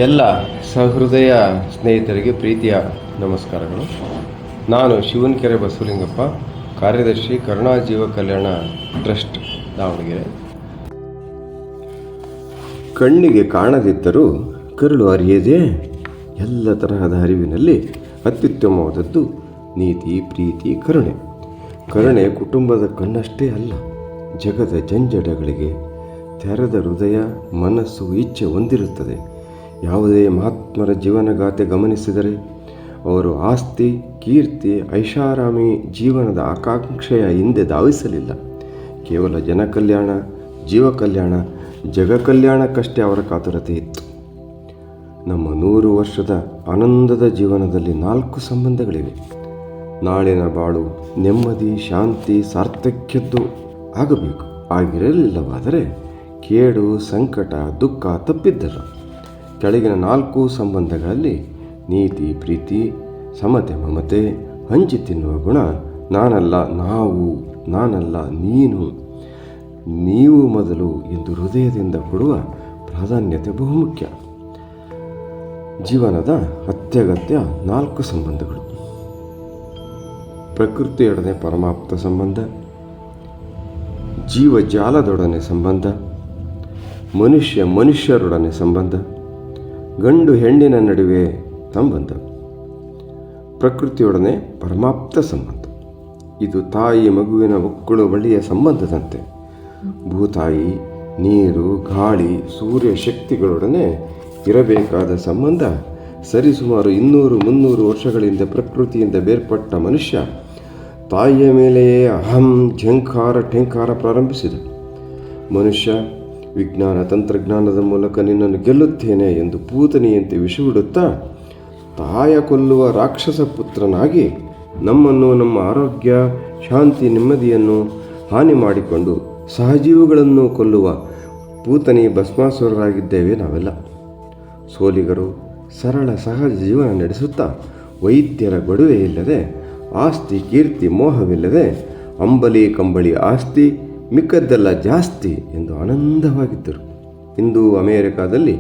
ಎಲ್ಲ ಸಹೃದಯ ಸ್ನೇಹಿತರಿಗೆ ಪ್ರೀತಿಯ ನಮಸ್ಕಾರಗಳು. ನಾನು ಶಿವನಕೆರೆ ಬಸವಲಿಂಗಪ್ಪ, ಕಾರ್ಯದರ್ಶಿ ಕರುಣಾ ಜೀವ ಕಲ್ಯಾಣ ಟ್ರಸ್ಟ್, ದಾವಣಗೆರೆ. ಕಣ್ಣಿಗೆ ಕಾಣದಿದ್ದರೂ ಕರುಳು ಅರಿಯದೆ ಎಲ್ಲ ತರಹದ ಅರಿವಿನಲ್ಲಿ ಅತ್ಯುತ್ತಮವಾದದ್ದು ನೀತಿ, ಪ್ರೀತಿ, ಕರುಣೆ. ಕರುಣೆ ಕುಟುಂಬದ ಕಣ್ಣಷ್ಟೇ ಅಲ್ಲ, ಜಗದ ಜಂಜಡಗಳಿಗೆ ತೆರೆದ ಹೃದಯ, ಮನಸ್ಸು, ಇಚ್ಛೆ ಹೊಂದಿರುತ್ತದೆ. ಯಾವುದೇ ಮಹಾತ್ಮರ ಜೀವನಗಾಥೆ ಗಮನಿಸಿದರೆ ಅವರು ಆಸ್ತಿ, ಕೀರ್ತಿ, ಐಷಾರಾಮಿ ಜೀವನದ ಆಕಾಂಕ್ಷೆಯ ಹಿಂದೆ ಧಾವಿಸಲಿಲ್ಲ. ಕೇವಲ ಜನ ಕಲ್ಯಾಣ, ಜೀವ ಕಲ್ಯಾಣ, ಜಗ ಕಲ್ಯಾಣಕ್ಕಷ್ಟೇ ಅವರ ಕಾತುರತೆ ಇತ್ತು. ನಮ್ಮ 100 ವರ್ಷದ ಆನಂದದ ಜೀವನದಲ್ಲಿ 4 ಸಂಬಂಧಗಳಿವೆ. ನಾಳಿನ ಬಾಳು ನೆಮ್ಮದಿ, ಶಾಂತಿ, ಸಾರ್ಥಕ್ಯದ್ದು ಆಗಬೇಕು. ಆಗಿರಲಿಲ್ಲವಾದರೆ ಕೇಡು, ಸಂಕಟ, ದುಃಖ ತಪ್ಪಿದ್ದಲ್ಲ. ಕೆಳಗಿನ 4 ಸಂಬಂಧಗಳಲ್ಲಿ ನೀತಿ, ಪ್ರೀತಿ, ಸಮತೆ, ಮಮತೆ, ಹಂಚಿ ತಿನ್ನುವ ಗುಣ, ನಾನಲ್ಲ ನಾವು, ನಾನಲ್ಲ ನೀನು, ನೀವು ಮೊದಲು ಎಂದು ಹೃದಯದಿಂದ ಕೊಡುವ ಪ್ರಾಧಾನ್ಯತೆ ಬಹುಮುಖ್ಯ. ಜೀವನದ ಅತ್ಯಗತ್ಯ 4 ಸಂಬಂಧಗಳು: ಪ್ರಕೃತಿಯೊಡನೆ ಪರಮಾಪ್ತ ಸಂಬಂಧ, ಜೀವಜಾಲದೊಡನೆ ಸಂಬಂಧ, ಮನುಷ್ಯರೊಡನೆ ಸಂಬಂಧ, ಗಂಡು ಹೆಣ್ಣಿನ ನಡುವೆ ಸಂಬಂಧ. ಪ್ರಕೃತಿಯೊಡನೆ ಪರಮಾಪ್ತ ಸಂಬಂಧ ಇದು ತಾಯಿ ಮಗುವಿನ ಒಕ್ಕಳು ಬಳಿಯ ಸಂಬಂಧದಂತೆ. ಭೂತಾಯಿ, ನೀರು, ಗಾಳಿ, ಸೂರ್ಯ ಶಕ್ತಿಗಳೊಡನೆ ಇರಬೇಕಾದ ಸಂಬಂಧ. ಸರಿಸುಮಾರು 200-300 ವರ್ಷಗಳಿಂದ ಪ್ರಕೃತಿಯಿಂದ ಬೇರ್ಪಟ್ಟ ಮನುಷ್ಯ ತಾಯಿಯ ಮೇಲೆಯೇ ಅಹಂ, ಝಂಕಾರ, ಠೇಂಕಾರ ಪ್ರಾರಂಭಿಸಿದ. ಮನುಷ್ಯ ವಿಜ್ಞಾನ ತಂತ್ರಜ್ಞಾನದ ಮೂಲಕ ನಿನ್ನನ್ನು ಗೆಲ್ಲುತ್ತೇನೆ ಎಂದು ಪೂತನಿಯಂತೆ ವಿಷವಿಡುತ್ತಾ ತಾಯ ಕೊಲ್ಲುವ ರಾಕ್ಷಸ ಪುತ್ರನಾಗಿ ನಮ್ಮನ್ನು, ನಮ್ಮ ಆರೋಗ್ಯ, ಶಾಂತಿ, ನೆಮ್ಮದಿಯನ್ನು ಹಾನಿ ಮಾಡಿಕೊಂಡು ಸಹಜೀವಿಗಳನ್ನು ಕೊಲ್ಲುವ ಪೂತನಿ ಭಸ್ಮಾಸುರರಾಗಿದ್ದೇವೆ ನಾವೆಲ್ಲ. ಸೋಲಿಗರು ಸರಳ ಸಹಜ ಜೀವನ ನಡೆಸುತ್ತಾ ವೈದ್ಯರ ಗೊಡುವೆ ಇಲ್ಲದೆ, ಆಸ್ತಿ, ಕೀರ್ತಿ, ಮೋಹವಿಲ್ಲದೆ ಅಂಬಲಿ ಕಂಬಳಿ ಆಸ್ತಿ, ಮಿಕ್ಕದ್ದೆಲ್ಲ ಜಾಸ್ತಿ ಎಂದು ಆನಂದವಾಗಿದ್ದರು. ಇಂದು ಅಮೆರಿಕಾದಲ್ಲಿ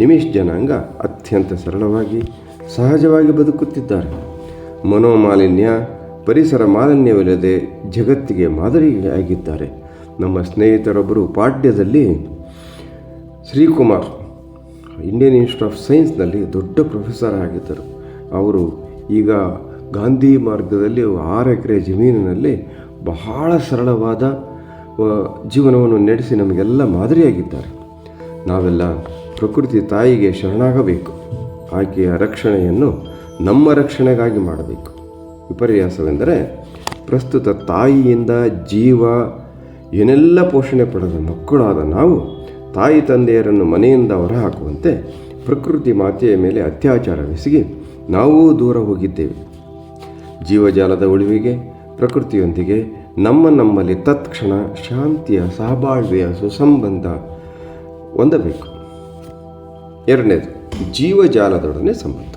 ನಿಮಿಷ್ ಜನಾಂಗ ಅತ್ಯಂತ ಸರಳವಾಗಿ, ಸಹಜವಾಗಿ ಬದುಕುತ್ತಿದ್ದಾರೆ. ಮನೋಮಾಲಿನ್ಯ, ಪರಿಸರ ಮಾಲಿನ್ಯವಿಲ್ಲದೆ ಜಗತ್ತಿಗೆ ಮಾದರಿಯಾಗಿದ್ದಾರೆ. ನಮ್ಮ ಸ್ನೇಹಿತರೊಬ್ಬರು ಪಾಠ್ಯದಲ್ಲಿ ಶ್ರೀಕುಮಾರ್, ಇಂಡಿಯನ್ ಇನ್ಸ್ಟಿಟ್ಯೂಟ್ ಆಫ್ ಸೈನ್ಸ್ನಲ್ಲಿ ದೊಡ್ಡ ಪ್ರೊಫೆಸರ್ ಆಗಿದ್ದರು. ಅವರು ಈಗ ಗಾಂಧಿ ಮಾರ್ಗದಲ್ಲಿ 6 ಎಕರೆ ಜಮೀನಿನಲ್ಲಿ ಬಹಳ ಸರಳವಾದ ಜೀವನವನ್ನು ನಡೆಸಿ ನಮಗೆಲ್ಲ ಮಾದರಿಯಾಗಿದ್ದಾರೆ. ನಾವೆಲ್ಲ ಪ್ರಕೃತಿ ತಾಯಿಗೆ ಶರಣಾಗಬೇಕು. ಆಕೆಯ ರಕ್ಷಣೆಯನ್ನು ನಮ್ಮ ರಕ್ಷಣೆಗಾಗಿ ಮಾಡಬೇಕು. ವಿಪರ್ಯಾಸವೆಂದರೆ ಪ್ರಸ್ತುತ ತಾಯಿಯಿಂದ ಜೀವ ಏನೆಲ್ಲ ಪೋಷಣೆ ಪಡೆದ ಮಕ್ಕಳಾದ ನಾವು ತಾಯಿ ತಂದೆಯರನ್ನು ಮನೆಯಿಂದ ಹೊರಹಾಕುವಂತೆ ಪ್ರಕೃತಿ ಮಾತೆಯ ಮೇಲೆ ಅತ್ಯಾಚಾರವೆಸಗಿ ನಾವೂ ದೂರ ಹೋಗಿದ್ದೇವೆ. ಜೀವಜಾಲದ ಉಳಿವಿಗೆ ಪ್ರಕೃತಿಯೊಂದಿಗೆ ನಮ್ಮಲ್ಲಿ ತತ್ಕ್ಷಣ ಶಾಂತಿಯ, ಸಹಬಾಳ್ವೆಯ ಸುಸಂಬಂಧ ಹೊಂದಬೇಕು. 2ನೇದು, ಜೀವಜಾಲದೊಡನೆ ಸಂಬಂಧ.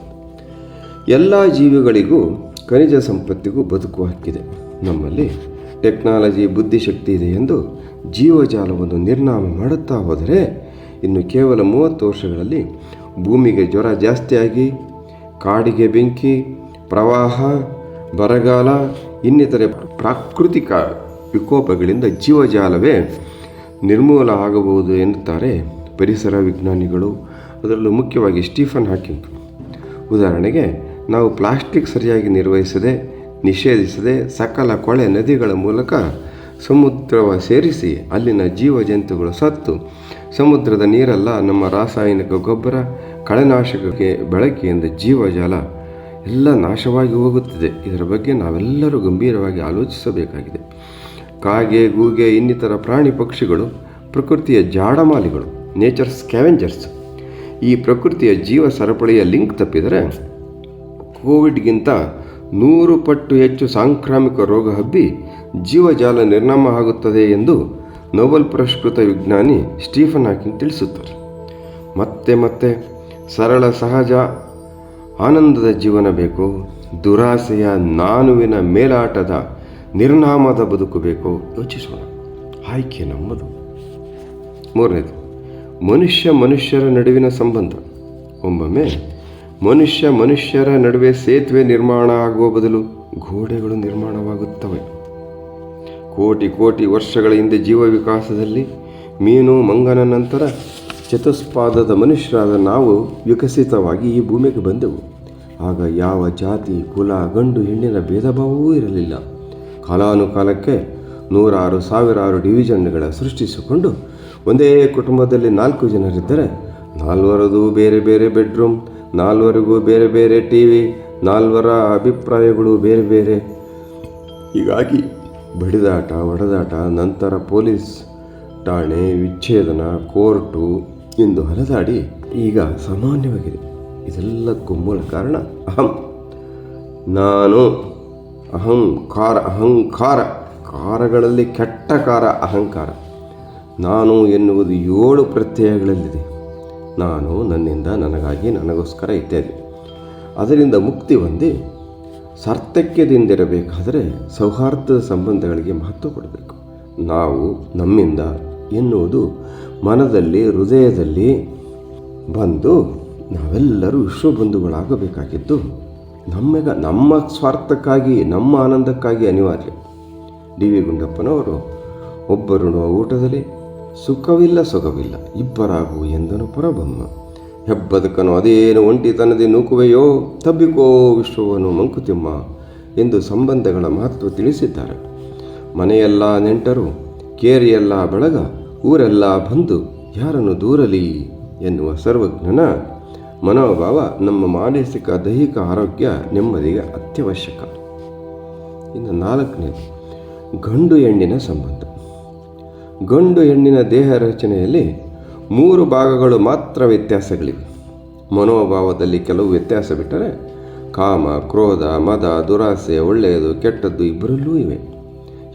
ಎಲ್ಲ ಜೀವಿಗಳಿಗೂ ಖನಿಜ ಸಂಪತ್ತಿಗೂ ಬದುಕುವ ಹಕ್ಕಿದೆ. ನಮ್ಮಲ್ಲಿ ಟೆಕ್ನಾಲಜಿ, ಬುದ್ಧಿಶಕ್ತಿ ಇದೆ ಎಂದು ಜೀವಜಾಲವನ್ನು ನಿರ್ನಾಮ ಮಾಡುತ್ತಾ ಹೋದರೆ ಇನ್ನು ಕೇವಲ 30 ವರ್ಷಗಳಲ್ಲಿ ಭೂಮಿಗೆ ಜ್ವರ ಜಾಸ್ತಿಯಾಗಿ, ಕಾಡಿಗೆ ಬೆಂಕಿ, ಪ್ರವಾಹ, ಬರಗಾಲ, ಇನ್ನಿತರೆ ಪ್ರಾಕೃತಿಕ ವಿಕೋಪಗಳಿಂದ ಜೀವಜಾಲವೇ ನಿರ್ಮೂಲ ಆಗಬಹುದು ಎನ್ನುತ್ತಾರೆ ಪರಿಸರ ವಿಜ್ಞಾನಿಗಳು, ಅದರಲ್ಲೂ ಮುಖ್ಯವಾಗಿ ಸ್ಟೀಫನ್ ಹಾಕಿಂಗ್. ಉದಾಹರಣೆಗೆ, ನಾವು ಪ್ಲಾಸ್ಟಿಕ್ ಸರಿಯಾಗಿ ನಿರ್ವಹಿಸದೆ, ನಿಷೇಧಿಸದೆ ಸಕಲ ಕೊಳೆ ನದಿಗಳ ಮೂಲಕ ಸಮುದ್ರವ ಸೇರಿಸಿ ಅಲ್ಲಿನ ಜೀವಜಂತುಗಳು ಸತ್ತು, ಸಮುದ್ರದ ನೀರೆಲ್ಲ ನಮ್ಮ ರಾಸಾಯನಿಕ ಗೊಬ್ಬರ, ಕಳೆನಾಶಕಕ್ಕೆ ಬಳಕೆಯಿಂದ ಜೀವಜಾಲ ಎಲ್ಲ ನಾಶವಾಗಿ ಹೋಗುತ್ತಿದೆ. ಇದರ ಬಗ್ಗೆ ನಾವೆಲ್ಲರೂ ಗಂಭೀರವಾಗಿ ಆಲೋಚಿಸಬೇಕಾಗಿದೆ. ಕಾಗೆ, ಗೂಗೆ, ಇನ್ನಿತರ ಪ್ರಾಣಿ ಪಕ್ಷಿಗಳು ಪ್ರಕೃತಿಯ ಜಾಡಮಾಲಿಗಳು, ನೇಚರ್ ಸ್ಕ್ಯಾವೆಂಜರ್ಸ್. ಈ ಪ್ರಕೃತಿಯ ಜೀವ ಸರಪಳಿಯ ಲಿಂಕ್ ತಪ್ಪಿದರೆ ಕೋವಿಡ್ಗಿಂತ 100 ಪಟ್ಟು ಹೆಚ್ಚು ಸಾಂಕ್ರಾಮಿಕ ರೋಗ ಹಬ್ಬಿ ಜೀವಜಾಲ ನಿರ್ನಾಮ ಆಗುತ್ತದೆ ಎಂದು ನೊಬೆಲ್ ಪುರಸ್ಕೃತ ವಿಜ್ಞಾನಿ ಸ್ಟೀಫನ್ ಹಾಕಿಂಗ್ ತಿಳಿಸುತ್ತಾರೆ. ಮತ್ತೆ ಸರಳ ಸಹಜ ಆನಂದದ ಜೀವನ ಬೇಕು. ದುರಾಸೆಯ, ನಾನುವಿನ ಮೇಲಾಟದ, ನಿರ್ನಾಮದ ಬದುಕು ಬೇಕು. ಯೋಚಿಸೋಣ. ಆಯ್ಕೆ ನಮ್ಮದು. 3ನೇದು, ಮನುಷ್ಯರ ನಡುವಿನ ಸಂಬಂಧ. ಒಮ್ಮೊಮ್ಮೆ ಮನುಷ್ಯರ ನಡುವೆ ಸೇತುವೆ ನಿರ್ಮಾಣ ಆಗುವ ಬದಲು ಗೋಡೆಗಳು ನಿರ್ಮಾಣವಾಗುತ್ತವೆ. ಕೋಟಿ ವರ್ಷಗಳ ಹಿಂದೆ ಜೀವ ವಿಕಾಸದಲ್ಲಿ ಮೀನು ಮಂಗನ ನಂತರ ಚತುಷ್ಪಾದದ ಮನುಷ್ಯರಾದ ನಾವು ವಿಕಸಿತವಾಗಿ ಈ ಭೂಮಿಗೆ ಬಂದೆವು. ಆಗ ಯಾವ ಜಾತಿ, ಕುಲ, ಗಂಡು ಹೆಣ್ಣಿನ ಭೇದ ಭಾವವೂ ಇರಲಿಲ್ಲ. ಕಾಲಾನುಕಾಲಕ್ಕೆ ನೂರಾರು ಸಾವಿರಾರು ಡಿವಿಷನ್ಗಳ ಸೃಷ್ಟಿಸಿಕೊಂಡು ಒಂದೇ ಕುಟುಂಬದಲ್ಲಿ 4 ಜನರಿದ್ದರೆ 4ರದು ಬೇರೆ ಬೇರೆ ಬೆಡ್ರೂಮ್, 4ರಿಗೂ ಬೇರೆ ಬೇರೆ ಟಿವಿ, 4ರ ಅಭಿಪ್ರಾಯಗಳು ಬೇರೆ ಬೇರೆ. ಹೀಗಾಗಿ ಬಡಿದಾಟ, ಹೊಡೆದಾಟ, ನಂತರ ಪೊಲೀಸ್ ಠಾಣೆ, ವಿಚ್ಛೇದನ, ಕೋರ್ಟು ಎಂದು ಹರಿದಾಡಿ ಈಗ ಸಾಮಾನ್ಯವಾಗಿದೆ. ಇದೆಲ್ಲಕ್ಕೂ ಮೂಲ ಕಾರಣ ನಾನು, ಅಹಂಕಾರ. ಕಾರಗಳಲ್ಲಿ ಕೆಟ್ಟ ಕಾರ ಅಹಂಕಾರ. ನಾನು ಎನ್ನುವುದು 7 ಪ್ರತ್ಯಯಗಳಲ್ಲಿದೆ. ನಾನು, ನನ್ನಿಂದ, ನನಗಾಗಿ, ನನಗೋಸ್ಕರ ಇತ್ಯಾದಿ. ಅದರಿಂದ ಮುಕ್ತಿ ಹೊಂದಿ ಸಾರ್ಥಕ್ಯದಿಂದಿರಬೇಕಾದರೆ ಸೌಹಾರ್ದದ ಸಂಬಂಧಗಳಿಗೆ ಮಹತ್ವ ಕೊಡಬೇಕು. ನಾವು, ನಮ್ಮಿಂದ ಎನ್ನುವುದು ಮನದಲ್ಲಿ, ಹೃದಯದಲ್ಲಿ ಬಂದು ನಾವೆಲ್ಲರೂ ವಿಶ್ವಬಂಧುಗಳಾಗಬೇಕಾಗಿದ್ದು ನಮ್ಮ ಸ್ವಾರ್ಥಕ್ಕಾಗಿ, ನಮ್ಮ ಆನಂದಕ್ಕಾಗಿ ಅನಿವಾರ್ಯ. ಡಿ ವಿ ಗುಂಡಪ್ಪನವರು ಒಬ್ಬರುಣುವ ಊಟದಲ್ಲಿ ಸುಖವಿಲ್ಲ ಸೊಗವಿಲ್ಲ, ಇಬ್ಬರಾಗು ಎಂದನು ಪರಬ್ರಹ್ಮ. ಹೆಬ್ಬದಕನು ಅದೇನು ಒಂಟಿತನದಿ ನೂಕುವೆಯೋ, ತಬ್ಬಿಕೋ ವಿಶ್ವವನ್ನು ಮಂಕುತಿಮ್ಮ ಎಂದು ಸಂಬಂಧಗಳ ಮಹತ್ವ ತಿಳಿಸಿದ್ದಾರೆ. ಮನೆಯೆಲ್ಲ ನೆಂಟರು, ಕೇರಿಯೆಲ್ಲ ಬಳಗ, ಊರೆಲ್ಲ ಬಂದು ಯಾರನ್ನು ದೂರಲಿ ಎನ್ನುವ ಸರ್ವಜ್ಞನ ಮನೋಭಾವ ನಮ್ಮ ಮಾನಸಿಕ ದೈಹಿಕ ಆರೋಗ್ಯ ನೆಮ್ಮದಿಗೆ ಅತ್ಯವಶ್ಯಕ. ಇನ್ನು 4ನೇದು ಗಂಡು ಹೆಣ್ಣಿನ ಸಂಬಂಧ. ಗಂಡು ಹೆಣ್ಣಿನ ದೇಹ ರಚನೆಯಲ್ಲಿ 3 ಭಾಗಗಳು ಮಾತ್ರ ವ್ಯತ್ಯಾಸಗಳಿವೆ. ಮನೋಭಾವದಲ್ಲಿ ಕೆಲವು ವ್ಯತ್ಯಾಸ ಬಿಟ್ಟರೆ ಕಾಮ, ಕ್ರೋಧ, ಮದ, ದುರಾಸೆ, ಒಳ್ಳೆಯದು ಕೆಟ್ಟದ್ದು ಇಬ್ಬರಲ್ಲೂ ಇವೆ.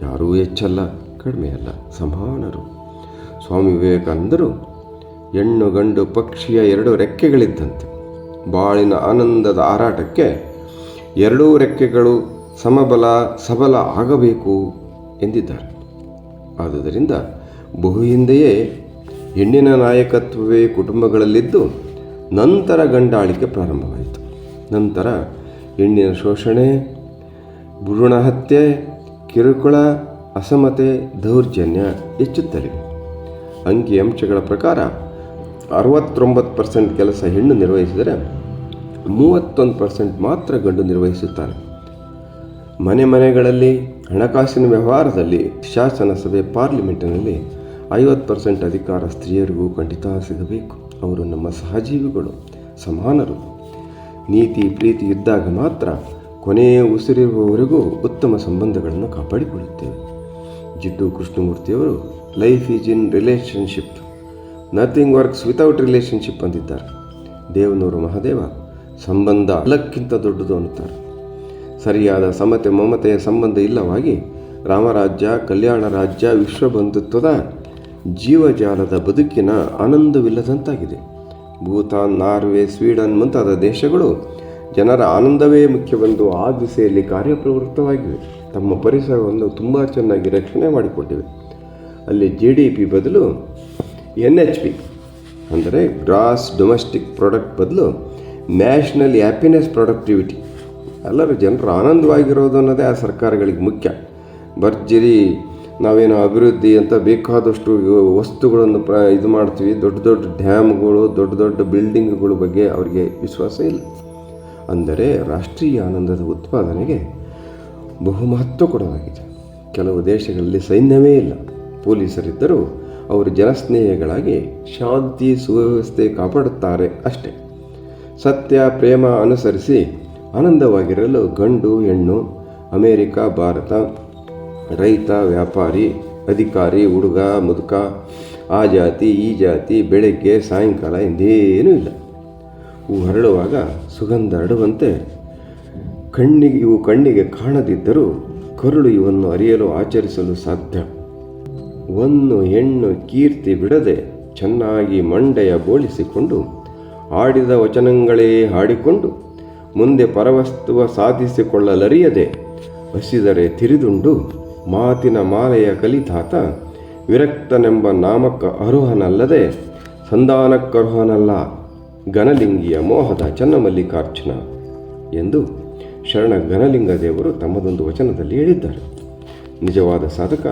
ಯಾರೂ ಹೆಚ್ಚಲ್ಲ, ಕಡಿಮೆಯಲ್ಲ, ಸಮಾನರು. ಸ್ವಾಮಿ ವಿವೇಕಾನಂದರು ಹೆಣ್ಣು ಗಂಡು ಪಕ್ಷಿಯ 2 ರೆಕ್ಕೆಗಳಿದ್ದಂತೆ. ಬಾಳಿನ ಆನಂದದ ಹಾರಾಟಕ್ಕೆ 2 ರೆಕ್ಕೆಗಳು ಸಬಲ ಆಗಬೇಕು ಎಂದಿದ್ದಾರೆ. ಆದುದರಿಂದ ಬಹು ಹಿಂದೆಯೇ ಹೆಣ್ಣಿನ ನಾಯಕತ್ವವೇ ಕುಟುಂಬಗಳಲ್ಲಿದ್ದು ನಂತರ ಗಂಡಾಳಿಕೆ ಪ್ರಾರಂಭವಾಯಿತು. ನಂತರ ಹೆಣ್ಣಿನ ಶೋಷಣೆ, ಭ್ರೂಣ ಹತ್ಯೆ, ಕಿರುಕುಳ, ಅಸಮತೆ, ದೌರ್ಜನ್ಯ ಹೆಚ್ಚುತ್ತಲಿವೆ. ಅಂಕಿಅಂಶಗಳ ಪ್ರಕಾರ 69% ಕೆಲಸ ಹೆಣ್ಣು ನಿರ್ವಹಿಸಿದರೆ 31% ಮಾತ್ರ ಗಂಡು ನಿರ್ವಹಿಸುತ್ತಾರೆ. ಮನೆಗಳಲ್ಲಿ ಹಣಕಾಸಿನ ವ್ಯವಹಾರದಲ್ಲಿ ಶಾಸನ ಸಭೆ, ಪಾರ್ಲಿಮೆಂಟಿನಲ್ಲಿ 50% ಅಧಿಕಾರ ಸ್ತ್ರೀಯರಿಗೂ ಖಂಡಿತ ಸಿಗಬೇಕು. ಅವರು ನಮ್ಮ ಸಹಜೀವಿಗಳು, ಸಮಾನರು. ನೀತಿ ಪ್ರೀತಿ ಇದ್ದಾಗ ಮಾತ್ರ ಕೊನೆಯ ಉಸಿರಿರುವವರೆಗೂ ಉತ್ತಮ ಸಂಬಂಧಗಳನ್ನು ಕಾಪಾಡಿಕೊಳ್ಳುತ್ತೇವೆ. ಜಿಡ್ಡು ಕೃಷ್ಣಮೂರ್ತಿಯವರು life is in relationship, nothing works without relationship ಅಂದಿದ್ದಾರೆ. ದೇವನೂರು ಮಹಾದೇವ ಸಂಬಂಧ ಎಲ್ಲಕ್ಕಿಂತ ದೊಡ್ಡದು ಅನ್ನುತ್ತಾರೆ. ಸರಿಯಾದ ಸಮತೆ ಮಮತೆಯ ಸಂಬಂಧ ಇಲ್ಲವಾಗಿ ರಾಮರಾಜ್ಯ, ಕಲ್ಯಾಣ ರಾಜ್ಯ, ವಿಶ್ವಬಂಧುತ್ವದ ಜೀವಜಾಲದ ಬದುಕಿನ ಆನಂದವಿಲ್ಲದಂತಾಗಿದೆ. ಭೂತಾನ್, ನಾರ್ವೆ, ಸ್ವೀಡನ್ ಮುಂತಾದ ದೇಶಗಳು ಜನರ ಆನಂದವೇ ಮುಖ್ಯವೆಂದು ಆ ದಿಸೆಯಲ್ಲಿ ಕಾರ್ಯಪ್ರವೃತ್ತವಾಗಿವೆ. ತಮ್ಮ ಪರಿಸರವನ್ನು ತುಂಬ ಚೆನ್ನಾಗಿ ರಕ್ಷಣೆ ಮಾಡಿಕೊಂಡಿವೆ. ಅಲ್ಲಿ GDP ಬದಲು NHP ಅಂದರೆ ಗ್ರಾಸ್ ಡೊಮೆಸ್ಟಿಕ್ ಪ್ರಾಡಕ್ಟ್ ಬದಲು ನ್ಯಾಷನಲ್ ಹ್ಯಾಪಿನೆಸ್ ಪ್ರೊಡಕ್ಟಿವಿಟಿ, ಎಲ್ಲರೂ ಜನರು ಆನಂದವಾಗಿರೋದು ಅನ್ನೋದೇ ಆ ಸರ್ಕಾರಗಳಿಗೆ ಮುಖ್ಯ. ಭರ್ಜರಿ ನಾವೇನೋ ಅಭಿವೃದ್ಧಿ ಅಂತ ಬೇಕಾದಷ್ಟು ವಸ್ತುಗಳನ್ನು ಇದು ಮಾಡ್ತೀವಿ. ದೊಡ್ಡ ದೊಡ್ಡ ಡ್ಯಾಮ್ಗಳು, ದೊಡ್ಡ ದೊಡ್ಡ ಬಿಲ್ಡಿಂಗ್ಗಳ ಬಗ್ಗೆ ಅವರಿಗೆ ವಿಶ್ವಾಸ ಇಲ್ಲ. ಅಂದರೆ ರಾಷ್ಟ್ರೀಯ ಆನಂದದ ಉತ್ಪಾದನೆಗೆ ಬಹು ಮಹತ್ವ ಕೊಡಲಾಗಿದೆ. ಕೆಲವು ದೇಶಗಳಲ್ಲಿ ಸೈನ್ಯವೇ ಇಲ್ಲ, ಪೊಲೀಸರಿದ್ದರೂ ಅವರು ಜನಸ್ನೇಹಿಗಳಾಗಿ ಶಾಂತಿ ಸುವ್ಯವಸ್ಥೆ ಕಾಪಾಡುತ್ತಾರೆ ಅಷ್ಟೇ. ಸತ್ಯ ಪ್ರೇಮ ಅನುಸರಿಸಿ ಆನಂದವಾಗಿರಲು ಗಂಡು ಹೆಣ್ಣು, ಅಮೇರಿಕ ಭಾರತ, ರೈತ ವ್ಯಾಪಾರಿ, ಅಧಿಕಾರಿ ಹುಡುಗ ಮುದುಕ, ಆ ಜಾತಿ ಈ ಜಾತಿ, ಬೆಳಗ್ಗೆ ಸಾಯಂಕಾಲ ಎಂದೇನೂ ಇಲ್ಲ. ಹೂ ಹರಡುವಾಗ ಸುಗಂಧ ಹರಡುವಂತೆ ಇವು ಕಣ್ಣಿಗೆ ಕಾಣದಿದ್ದರೂ ಕರುಳು ಇವನ್ನು ಅರಿಯಲು ಆಚರಿಸಲು ಸಾಧ್ಯ. ಒಂದು ಹೆಣ್ಣು ಕೀರ್ತಿ ಬಿಡದೆ ಚೆನ್ನಾಗಿ ಮಂಡೆಯ ಬೋಳಿಸಿಕೊಂಡು ಆಡಿದ ವಚನಗಳೇ ಹಾಡಿಕೊಂಡು ಮುಂದೆ ಪರವಸ್ತುವ ಸಾಧಿಸಿಕೊಳ್ಳಲರಿಯದೆ ಹಸಿದರೆ ತಿರಿದುಂಡು ಮಾತಿನ ಮಾಲೆಯ ಕಲಿತಾತ ವಿರಕ್ತನೆಂಬ ನಾಮಕ ಅರ್ಹನಲ್ಲದೆ ಸಂಧಾನಕ್ಕರ್ಹನಲ್ಲ. ಘನಲಿಂಗಿಯ ಮೋಹದ ಚನ್ನಮಲ್ಲಿಕಾರ್ಜುನ ಎಂದು ಶರಣ ಘನಲಿಂಗ ದೇವರು ತಮ್ಮದೊಂದು ವಚನದಲ್ಲಿ ಹೇಳಿದ್ದಾರೆ. ನಿಜವಾದ ಸಾಧಕ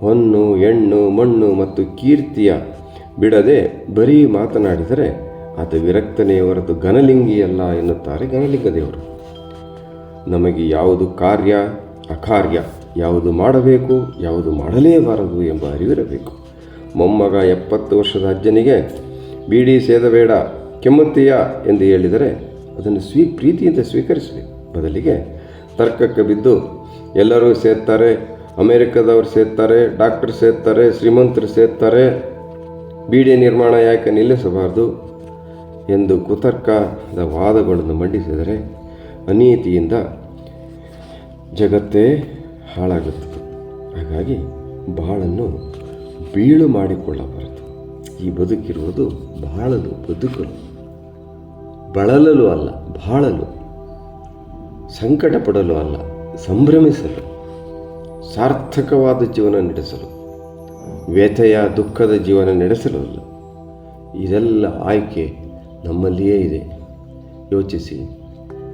ಹೊನ್ನು ಹೆಣ್ಣು ಮಣ್ಣು ಮತ್ತು ಕೀರ್ತಿಯ ಬಿಡದೆ ಬರೀ ಮಾತನಾಡಿದರೆ ಆತ ವಿರಕ್ತನೇ ಹೊರತು ಘನಲಿಂಗಿಯಲ್ಲ ಎನ್ನುತ್ತಾರೆ ಘನಲಿಂಗ ದೇವರು. ನಮಗೆ ಯಾವುದು ಕಾರ್ಯ ಅಕಾರ್ಯ, ಯಾವುದು ಮಾಡಬೇಕು ಯಾವುದು ಮಾಡಲೇಬಾರದು ಎಂಬ ಅರಿವಿರಬೇಕು. ಮೊಮ್ಮಗ 70 ವರ್ಷದ ಅಜ್ಜನಿಗೆ ಬೀಡಿ ಸೇದಬೇಡ ಕೆಮ್ಮುತ್ತೀಯ ಎಂದು ಹೇಳಿದರೆ ಅದನ್ನು ಪ್ರೀತಿಯಿಂದ ಸ್ವೀಕರಿಸಬೇಕು. ಬದಲಿಗೆ ತರ್ಕಕ್ಕೆ ಬಿದ್ದು ಎಲ್ಲರೂ ಸೇರ್ತಾರೆ, ಅಮೇರಿಕದವರು ಸೇರ್ತಾರೆ, ಡಾಕ್ಟರ್ ಸೇರ್ತಾರೆ, ಶ್ರೀಮಂತರು ಸೇರ್ತಾರೆ, ಬೀಡಿ ನಿರ್ಮಾಣ ಯಾಕೆ ನಿಲ್ಲಿಸಬಾರ್ದು ಎಂದು ಕುತರ್ಕದ ವಾದಗಳನ್ನು ಮಂಡಿಸಿದರೆ ಅನೀತಿಯಿಂದ ಜಗತ್ತೇ ಹಾಳಾಗುತ್ತದೆ. ಹಾಗಾಗಿ ಬಾಳನ್ನು ಬೀಳು ಮಾಡಿಕೊಳ್ಳಬಾರದು. ಈ ಬದುಕಿರುವುದು ಬಾಳಲು, ಬದುಕಲು, ಬಳಲಲು ಅಲ್ಲ, ಬಾಳಲು, ಸಂಕಟ ಪಡಲು ಅಲ್ಲ, ಸಂಭ್ರಮಿಸಲು, ಸಾರ್ಥಕವಾದ ಜೀವನ ನಡೆಸಲು, ವ್ಯಥೆಯ ದುಃಖದ ಜೀವನ ನಡೆಸಲು ಅಲ್ಲ. ಇದೆಲ್ಲ ಆಯ್ಕೆ ನಮ್ಮಲ್ಲಿಯೇ ಇದೆ. ಯೋಚಿಸಿ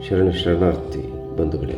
ಶರಣಾರ್ಥಿ ಬಂಧುಗಳೇ.